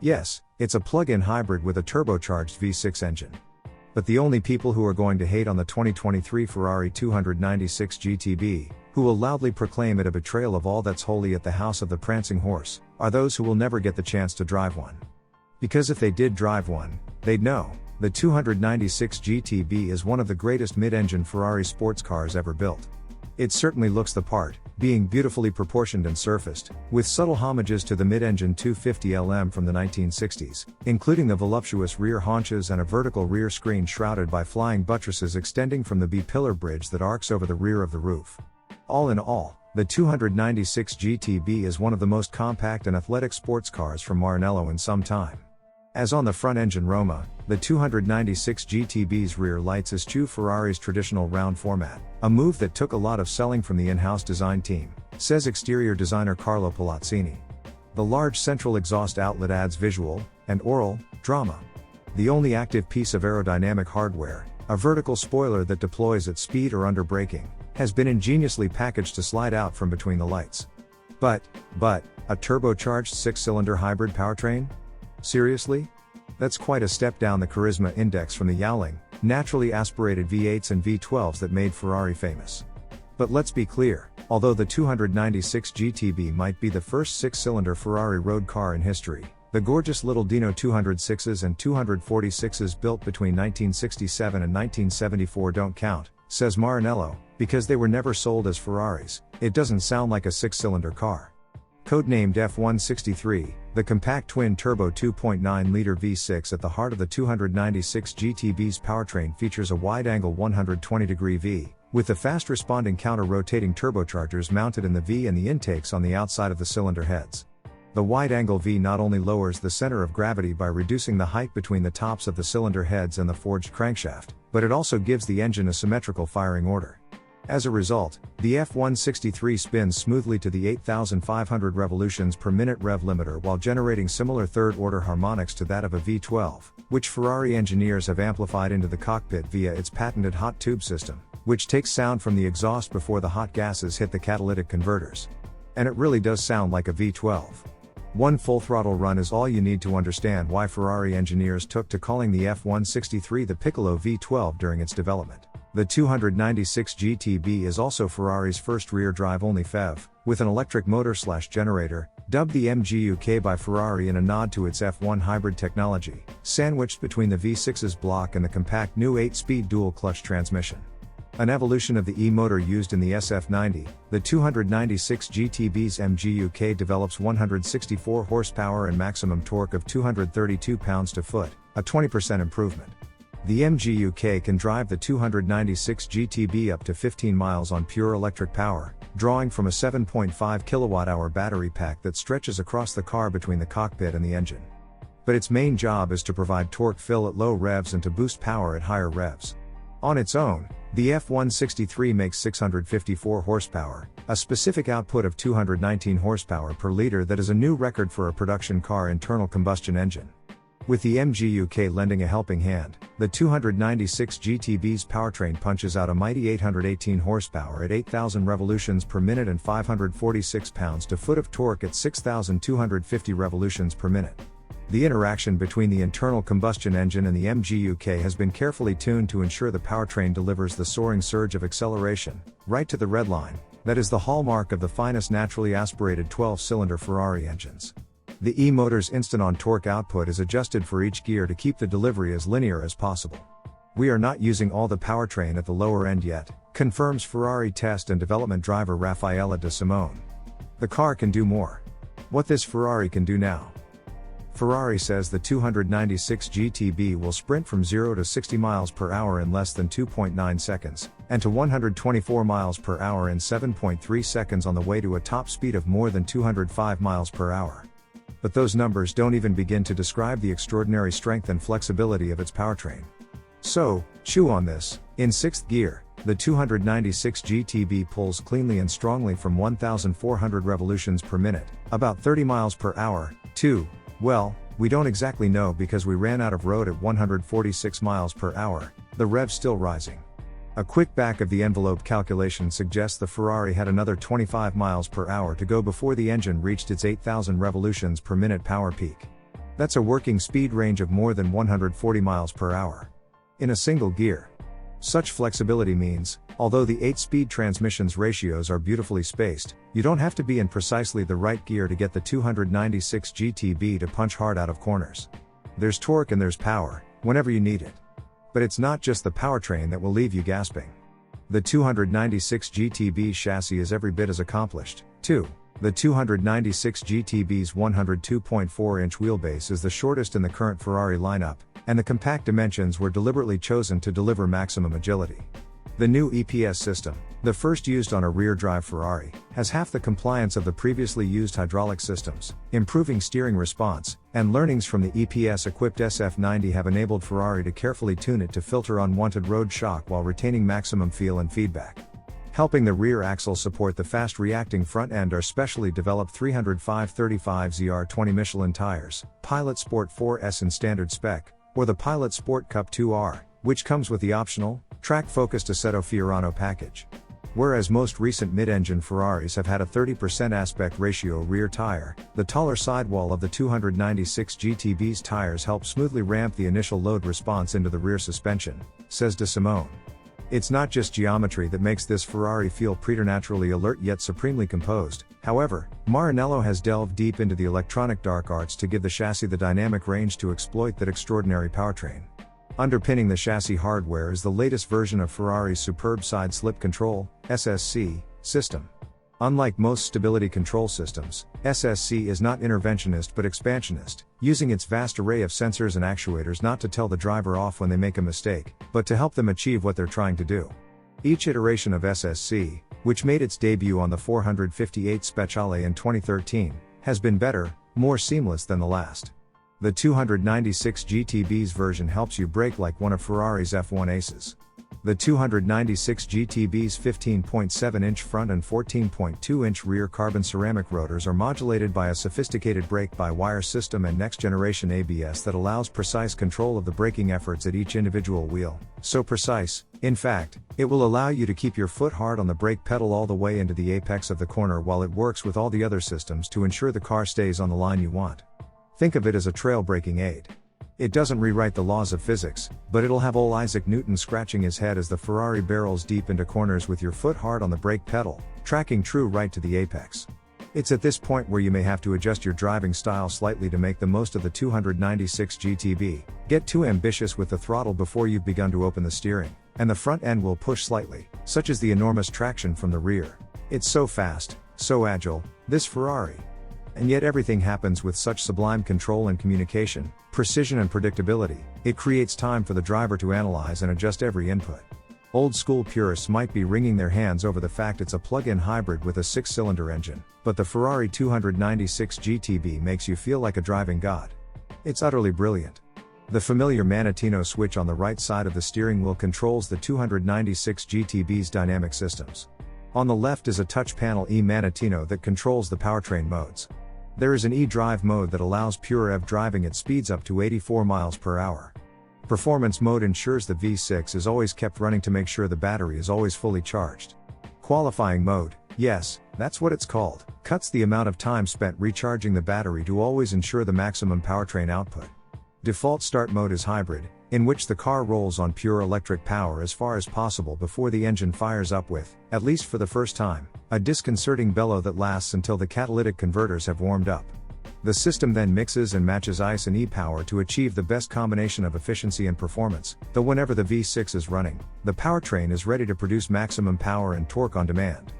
Yes, it's a plug-in hybrid with a turbocharged V6 engine. But the only people who are going to hate on the 2023 Ferrari 296 GTB, who will loudly proclaim it a betrayal of all that's holy at the house of the prancing horse, are those who will never get the chance to drive one. Because if they did drive one, they'd know, the 296 GTB is one of the greatest mid-engine Ferrari sports cars ever built. It certainly looks the part, being beautifully proportioned and surfaced, with subtle homages to the mid-engine 250LM from the 1960s, including the voluptuous rear haunches and a vertical rear screen shrouded by flying buttresses extending from the B-pillar bridge that arcs over the rear of the roof. All in all, the 296 GTB is one of the most compact and athletic sports cars from Maranello in some time. As on the front-engine Roma, the 296 GTB's rear lights eschew Ferrari's traditional round format, a move that took a lot of selling from the in-house design team, says exterior designer Carlo Palazzini. The large central exhaust outlet adds visual and oral drama. The only active piece of aerodynamic hardware, a vertical spoiler that deploys at speed or under braking, has been ingeniously packaged to slide out from between the lights. But, a turbocharged 6-cylinder hybrid powertrain? Seriously? That's quite a step down the charisma index from the yowling, naturally aspirated V8s and V12s that made Ferrari famous. But let's be clear, although the 296 GTB might be the first 6-cylinder Ferrari road car in history, the gorgeous little Dino 206s and 246s built between 1967 and 1974 don't count, says Maranello, because they were never sold as Ferraris. It doesn't sound like a 6-cylinder car. Codenamed F163, the compact twin-turbo 2.9-liter V6 at the heart of the 296 GTB's powertrain features a wide-angle 120-degree V, with the fast-responding counter-rotating turbochargers mounted in the V and the intakes on the outside of the cylinder heads. The wide-angle V not only lowers the center of gravity by reducing the height between the tops of the cylinder heads and the forged crankshaft, but it also gives the engine a symmetrical firing order. As a result, the F163 spins smoothly to the 8,500 revolutions per minute rev limiter while generating similar third-order harmonics to that of a V12, which Ferrari engineers have amplified into the cockpit via its patented hot tube system, which takes sound from the exhaust before the hot gases hit the catalytic converters. And it really does sound like a V12. One full-throttle run is all you need to understand why Ferrari engineers took to calling the F163 the Piccolo V12 during its development. The 296 GTB is also Ferrari's first rear-drive-only PHEV, with an electric motor/generator, dubbed the MGU-K by Ferrari in a nod to its F1 hybrid technology, sandwiched between the V6's block and the compact new 8-speed dual-clutch transmission. An evolution of the E-motor used in the SF90, the 296 GTB's MGU-K develops 164 horsepower and maximum torque of 232 pounds-to-foot, a 20% improvement. The MGU-K can drive the 296 GTB up to 15 miles on pure electric power, drawing from a 7.5 kWh battery pack that stretches across the car between the cockpit and the engine. But its main job is to provide torque fill at low revs and to boost power at higher revs. On its own, the F163 makes 654 horsepower, a specific output of 219 horsepower per liter that is a new record for a production car internal combustion engine. With the MGU-K lending a helping hand, the 296 GTB's powertrain punches out a mighty 818 horsepower at 8,000 revolutions per minute and 546 pounds-to-foot of torque at 6,250 revolutions per minute. The interaction between the internal combustion engine and the MGU-K has been carefully tuned to ensure the powertrain delivers the soaring surge of acceleration, right to the red line, that is the hallmark of the finest naturally aspirated 12-cylinder Ferrari engines. The E-motor's instant-on torque output is adjusted for each gear to keep the delivery as linear as possible. We are not using all the powertrain at the lower end yet, confirms Ferrari test and development driver Raffaella de Simone. The car can do more. What this Ferrari can do now. Ferrari says the 296 GTB will sprint from 0 to 60 miles per hour in less than 2.9 seconds, and to 124 miles per hour in 7.3 seconds on the way to a top speed of more than 205 miles per hour. But those numbers don't even begin to describe the extraordinary strength and flexibility of its powertrain. So, chew on this. In 6th gear, the 296 GTB pulls cleanly and strongly from 1,400 revolutions per minute, about 30 miles per hour, to, well, we don't exactly know because we ran out of road at 146 miles per hour, the rev's still rising. A quick back-of-the-envelope calculation suggests the Ferrari had another 25 miles per hour to go before the engine reached its 8,000 revolutions per minute power peak. That's a working speed range of more than 140 miles per hour. In a single gear. Such flexibility means, although the 8-speed transmission's ratios are beautifully spaced, you don't have to be in precisely the right gear to get the 296 GTB to punch hard out of corners. There's torque and there's power, whenever you need it. But it's not just the powertrain that will leave you gasping. The 296 GTB chassis is every bit as accomplished, too. The 296 GTB's 102.4-inch wheelbase is the shortest in the current Ferrari lineup, and the compact dimensions were deliberately chosen to deliver maximum agility. The new EPS system, the first used on a rear-drive Ferrari, has half the compliance of the previously used hydraulic systems, improving steering response, and learnings from the EPS-equipped SF90 have enabled Ferrari to carefully tune it to filter unwanted road shock while retaining maximum feel and feedback. Helping the rear axle support the fast-reacting front end are specially developed 305/35 ZR20 Michelin tires, Pilot Sport 4S in standard spec, or the Pilot Sport Cup 2R, which comes with the optional, track-focused Assetto Fiorano package. Whereas most recent mid-engine Ferraris have had a 30% aspect ratio rear tire, the taller sidewall of the 296 GTB's tires helps smoothly ramp the initial load response into the rear suspension, says De Simone. It's not just geometry that makes this Ferrari feel preternaturally alert yet supremely composed. However, Maranello has delved deep into the electronic dark arts to give the chassis the dynamic range to exploit that extraordinary powertrain. Underpinning the chassis hardware is the latest version of Ferrari's superb side slip control, SSC, system. Unlike most stability control systems, SSC is not interventionist but expansionist, using its vast array of sensors and actuators not to tell the driver off when they make a mistake, but to help them achieve what they're trying to do. Each iteration of SSC, which made its debut on the 458 Speciale in 2013, has been better, more seamless than the last. The 296 GTB's version helps you brake like one of Ferrari's F1 aces. The 296 GTB's 15.7-inch front and 14.2-inch rear carbon ceramic rotors are modulated by a sophisticated brake-by-wire system and next-generation ABS that allows precise control of the braking efforts at each individual wheel. So precise, in fact, it will allow you to keep your foot hard on the brake pedal all the way into the apex of the corner while it works with all the other systems to ensure the car stays on the line you want. Think of it as a trail braking aid. It doesn't rewrite the laws of physics, but it'll have old Isaac Newton scratching his head as the Ferrari barrels deep into corners with your foot hard on the brake pedal, tracking true right to the apex. It's at this point where you may have to adjust your driving style slightly to make the most of the 296 GTB, get too ambitious with the throttle before you've begun to open the steering, and the front end will push slightly, such as the enormous traction from the rear. It's so fast, so agile, this Ferrari. And yet everything happens with such sublime control and communication, precision and predictability, it creates time for the driver to analyze and adjust every input. Old school purists might be wringing their hands over the fact it's a plug-in hybrid with a 6-cylinder engine, but the Ferrari 296 GTB makes you feel like a driving god. It's utterly brilliant. The familiar Manettino switch on the right side of the steering wheel controls the 296 GTB's dynamic systems. On the left is a touch panel e-Manettino that controls the powertrain modes. There is an e-drive mode that allows pure EV driving at speeds up to 84 miles per hour. Performance mode ensures the V6 is always kept running to make sure the battery is always fully charged. Qualifying mode, yes, that's what it's called, cuts the amount of time spent recharging the battery to always ensure the maximum powertrain output. Default start mode is hybrid, in which the car rolls on pure electric power as far as possible before the engine fires up with, at least for the first time, a disconcerting bellow that lasts until the catalytic converters have warmed up. The system then mixes and matches ICE and e-power to achieve the best combination of efficiency and performance, though whenever the V6 is running, the powertrain is ready to produce maximum power and torque on demand.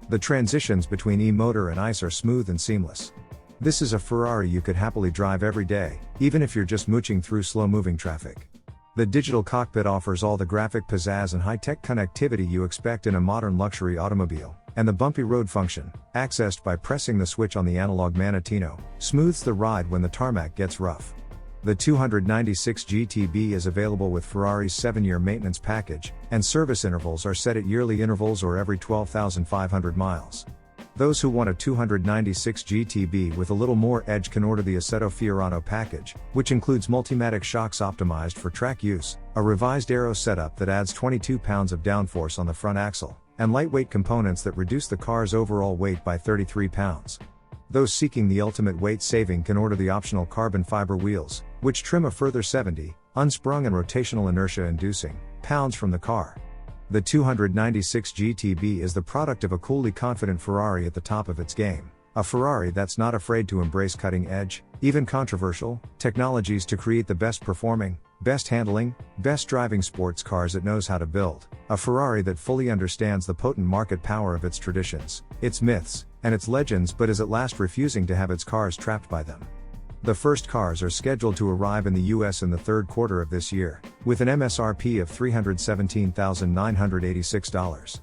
The transitions between e-motor and ICE are smooth and seamless. This is a Ferrari you could happily drive every day, even if you're just mooching through slow-moving traffic. The digital cockpit offers all the graphic pizzazz and high-tech connectivity you expect in a modern luxury automobile, and the bumpy road function, accessed by pressing the switch on the analog Manettino, smooths the ride when the tarmac gets rough. The 296 GTB is available with Ferrari's 7-year maintenance package, and service intervals are set at yearly intervals or every 12,500 miles. Those who want a 296 GTB with a little more edge can order the Assetto Fiorano package, which includes Multimatic shocks optimized for track use, a revised aero setup that adds 22 pounds of downforce on the front axle, and lightweight components that reduce the car's overall weight by 33 pounds. Those seeking the ultimate weight saving can order the optional carbon fiber wheels, which trim a further 70, unsprung and rotational inertia inducing, pounds from the car. The 296 GTB is the product of a coolly confident Ferrari at the top of its game. A Ferrari that's not afraid to embrace cutting-edge, even controversial, technologies to create the best performing, best handling, best driving sports cars it knows how to build. A Ferrari that fully understands the potent market power of its traditions, its myths, and its legends, but is at last refusing to have its cars trapped by them. The first cars are scheduled to arrive in the US in the third quarter of this year, with an MSRP of $317,986.